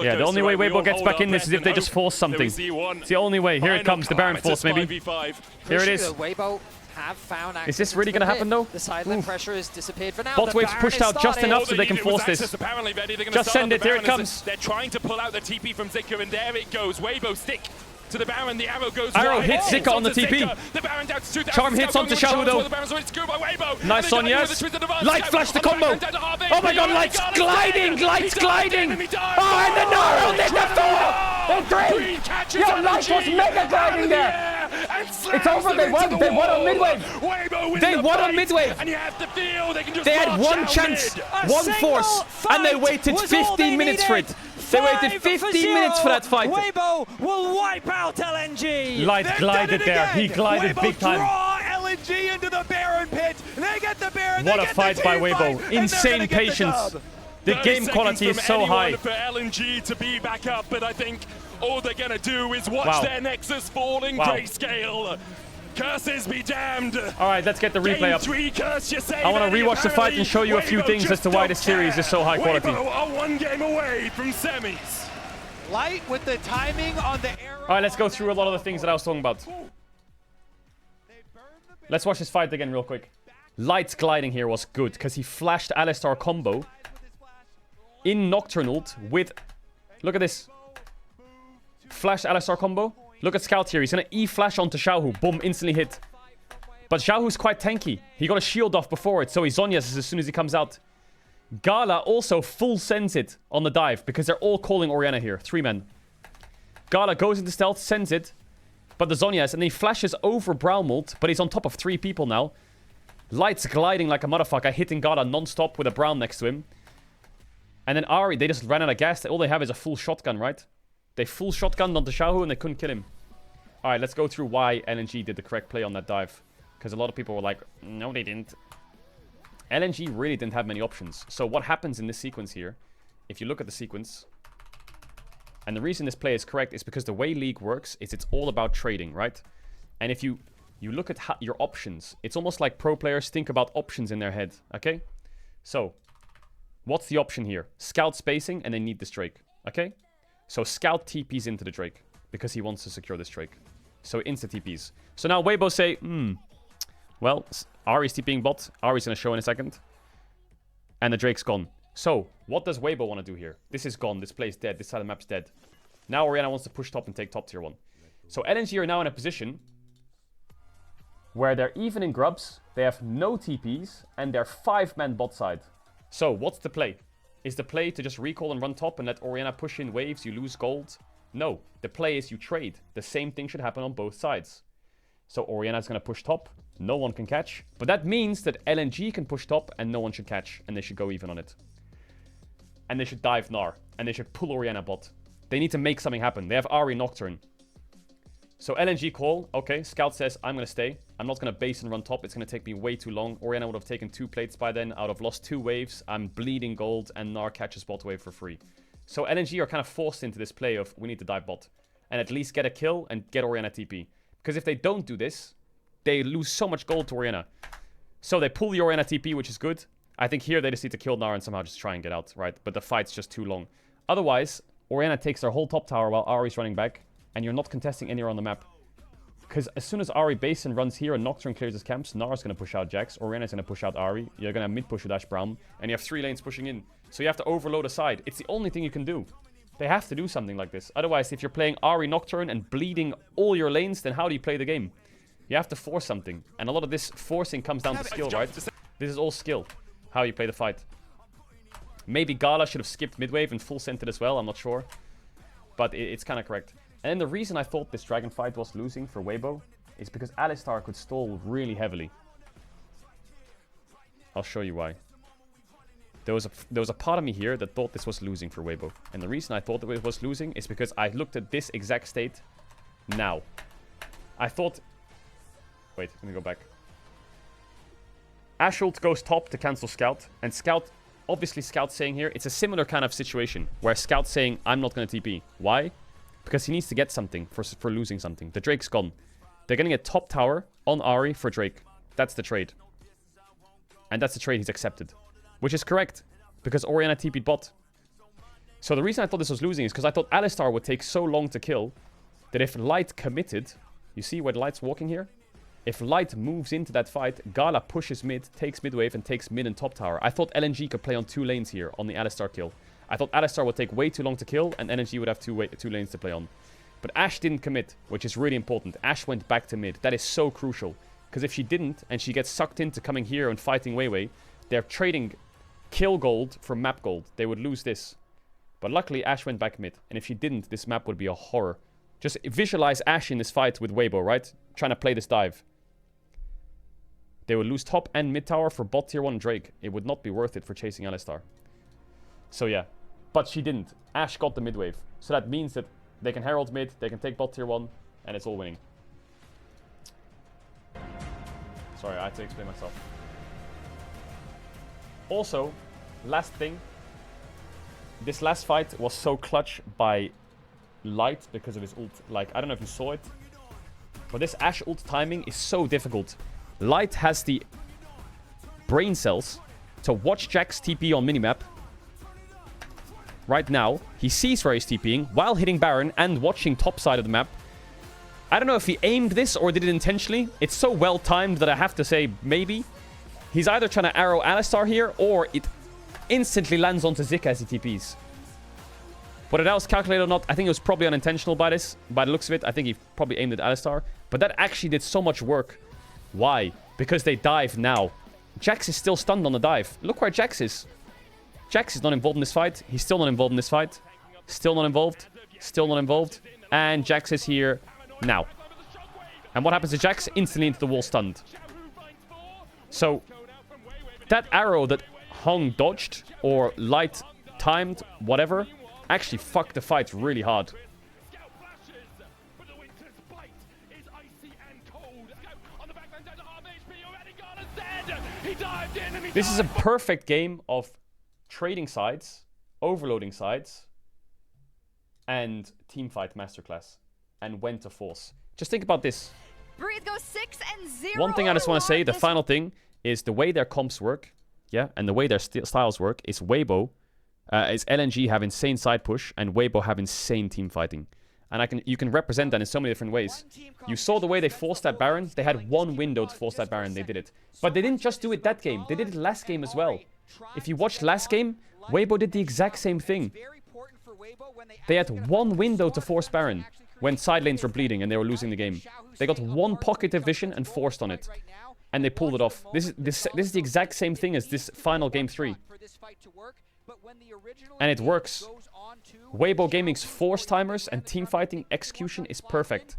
Yeah, the only way Weibo gets back in this is if they just force something. It's the only way. Here it comes, the Baron force maybe. Here it is. Is this really going to happen though? The side lane pressure has disappeared for now. Bot wave's pushed out just enough so they can force this. Just send it, here it comes. They're trying to pull out the TP from Zika, and there it goes. Weibo stick to the Baron, the arrow goes Arrow hits Zika on the TP. Charm hits onto Xiaohu though. Nice on yes. Light flash the combo. Oh my god, Light's gliding! Light's gliding! Oh, and the Naro did the 4! 3! Yo, Light was mega gliding there! It's over, they won on midwave! They won on midwave! They had one chance, one force, and they waited 15 minutes for it. They waited 15 minutes for that fight. Weibo will wipe out LNG. Light glided there. He glided big time. Draw LNG into the Baron pit. They get the Baron. What a fight by Weibo. Insane patience. The game quality is so high. For LNG to be back up, but I think all they're gonna do is watch their Nexus falling. Grayscale. Curses be damned. All right, let's get the replay up. I want to rewatch the fight and show you a few things as to why this series is so high quality. Weibo are one game away from semis. Light with the timing on the arrow. All right, let's go through a lot of the things that I was talking about. Let's watch this fight again real quick. Light's gliding here was good because he flashed Alistar combo in Nocturnal with... Look at this. Flash Alistar combo. Look at Scout here. He's going to E-flash onto Xiaohu. Boom, instantly hit. But Xiaohu's quite tanky. He got a shield off before it, so he Zhonya's as soon as he comes out. Gala also full sends it on the dive because they're all calling Orianna here. 3 men. Gala goes into stealth, sends it. But the Zhonya's, and then he flashes over Braumult, but he's on top of 3 people now. Light's gliding like a motherfucker, hitting Gala non-stop with a Braum next to him. And then Ahri, they just ran out of gas. All they have is a full shotgun, right? They full shotgunned onto Xiaohu and they couldn't kill him. Alright, let's go through why LNG did the correct play on that dive. Because a lot of people were like, no they didn't. LNG really didn't have many options. So what happens in this sequence here, if you look at the sequence, and the reason this play is correct is because the way League works is it's all about trading, right? And if you look at your options, it's almost like pro players think about options in their head, okay? So, what's the option here? Scout spacing and they need this Drake, okay? So Scout TPs into the Drake because he wants to secure this Drake. So insta TPs. So now Weibo say, well, Ahri's TPing bot. Ahri's going to show in a second. And the Drake's gone. So what does Weibo want to do here? This is gone. This play is dead. This side of the map's dead. Now Orianna wants to push top and take top tier 1. So LNG are now in a position where they're even in grubs. They have no TPs and they're 5-man bot side. So what's the play? Is the play to just recall and run top and let Orianna push in waves, you lose gold? No. The play is you trade. The same thing should happen on both sides. So Orianna's going to push top. No one can catch. But that means that LNG can push top and no one should catch. And they should go even on it. And they should dive Gnar. And they should pull Orianna bot. They need to make something happen. They have Ahri Nocturne. So LNG call. Okay, Scout says, I'm going to stay. I'm not going to base and run top. It's going to take me way too long. Orianna would have taken 2 plates by then. I would have lost 2 waves. I'm bleeding gold. And Gnar catches bot wave for free. So LNG are kind of forced into this play of, we need to dive bot. And at least get a kill and get Orianna TP. Because if they don't do this, they lose so much gold to Orianna. So they pull the Orianna TP, which is good. I think here they just need to kill Gnar and somehow just try and get out, right? But the fight's just too long. Otherwise, Orianna takes their whole top tower while Ahri's running back. And you're not contesting anywhere on the map. Because as soon as Ahri base and runs here and Nocturne clears his camps, Gnar's going to push out Jax, Orianna's going to push out Ahri, you're going to mid-push with Ash Braum, and you have 3 lanes pushing in. So you have to overload a side. It's the only thing you can do. They have to do something like this. Otherwise, if you're playing Ahri Nocturne and bleeding all your lanes, then how do you play the game? You have to force something. And a lot of this forcing comes down to skill, right? This is all skill, how you play the fight. Maybe Gala should have skipped midwave and full sent it as well, I'm not sure. But it's kind of correct. And then the reason I thought this dragon fight was losing for Weibo is because Alistar could stall really heavily. I'll show you why. There was a part of me here that thought this was losing for Weibo. And the reason I thought that it was losing is because I looked at this exact state now. I thought... Wait, let me go back. Ashult goes top to cancel Scout. And Scout... Obviously, Scout's saying here, it's a similar kind of situation. Where Scout's saying, I'm not going to TP. Why? Because he needs to get something for losing something. The Drake's gone. They're getting a top tower on Ahri for Drake. That's the trade. And that's the trade he's accepted. Which is correct. Because Orianna TP'd bot. So the reason I thought this was losing is because I thought Alistar would take so long to kill that if Light committed... You see where Light's walking here? If Light moves into that fight, Gala pushes mid, takes mid wave, and takes mid and top tower. I thought LNG could play on 2 lanes here on the Alistar kill. I thought Alistar would take way too long to kill, and LNG would have two lanes to play on. But Ashe didn't commit, which is really important. Ashe went back to mid. That is so crucial. Because if she didn't, and she gets sucked into coming here and fighting Weiwei, they're trading kill gold for map gold. They would lose this. But luckily, Ashe went back mid. And if she didn't, this map would be a horror. Just visualize Ashe in this fight with Weibo, right? Trying to play this dive. They would lose top and mid tower for bot tier 1 Drake. It would not be worth it for chasing Alistar. So yeah. But she didn't. Ashe got the mid wave. So that means that they can herald mid, they can take bot tier 1, and it's all winning. Sorry, I had to explain myself. Also, last thing. This last fight was so clutch by Light because of his ult. Like, I don't know if you saw it, but this Ashe ult timing is so difficult. Light has the brain cells to watch Jax TP on minimap. Right now, he sees where he's TPing while hitting Baron and watching top side of the map. I don't know if he aimed this or did it intentionally. It's so well timed that I have to say maybe. He's either trying to arrow Alistar here or it instantly lands onto Zik as he TPs. Whether that was calculated or not, I think it was probably unintentional by the looks of it. I think he probably aimed at Alistar. But that actually did so much work. Why? Because they dive now. Jax is still stunned on the dive. Look where Jax is. Jax is not involved in this fight. He's still not involved in this fight. Still not involved. Still not involved. And Jax is here now. And what happens to Jax? Instantly into the wall stunned. So, that arrow that Hong dodged, or Light timed, whatever, actually fucked the fight really hard. This is a perfect game of trading sides, overloading sides, and teamfight masterclass, and when to force. Just think about this. Breathe goes 6-0. One thing I just want to say, the final thing, is the way their comps work, yeah, and the way their styles work is Weibo, is LNG have insane side push, and Weibo have insane team fighting. And you can represent that in so many different ways. You saw the way they forced that Baron. They had one window to force that Baron. They did it. But they didn't just do it that game. They did it last game as well. If you watched last game, Weibo did the exact same thing. They had one window to force Baron when side lanes were bleeding and they were losing the game. They got one pocket of vision and forced on it. And they pulled it off. This is the exact same thing as this final game 3. And it works. Weibo Gaming's force timers and teamfighting execution is perfect.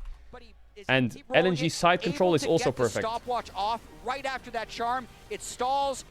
And LNG side control is also perfect. Stopwatch off right after that charm. It stalls.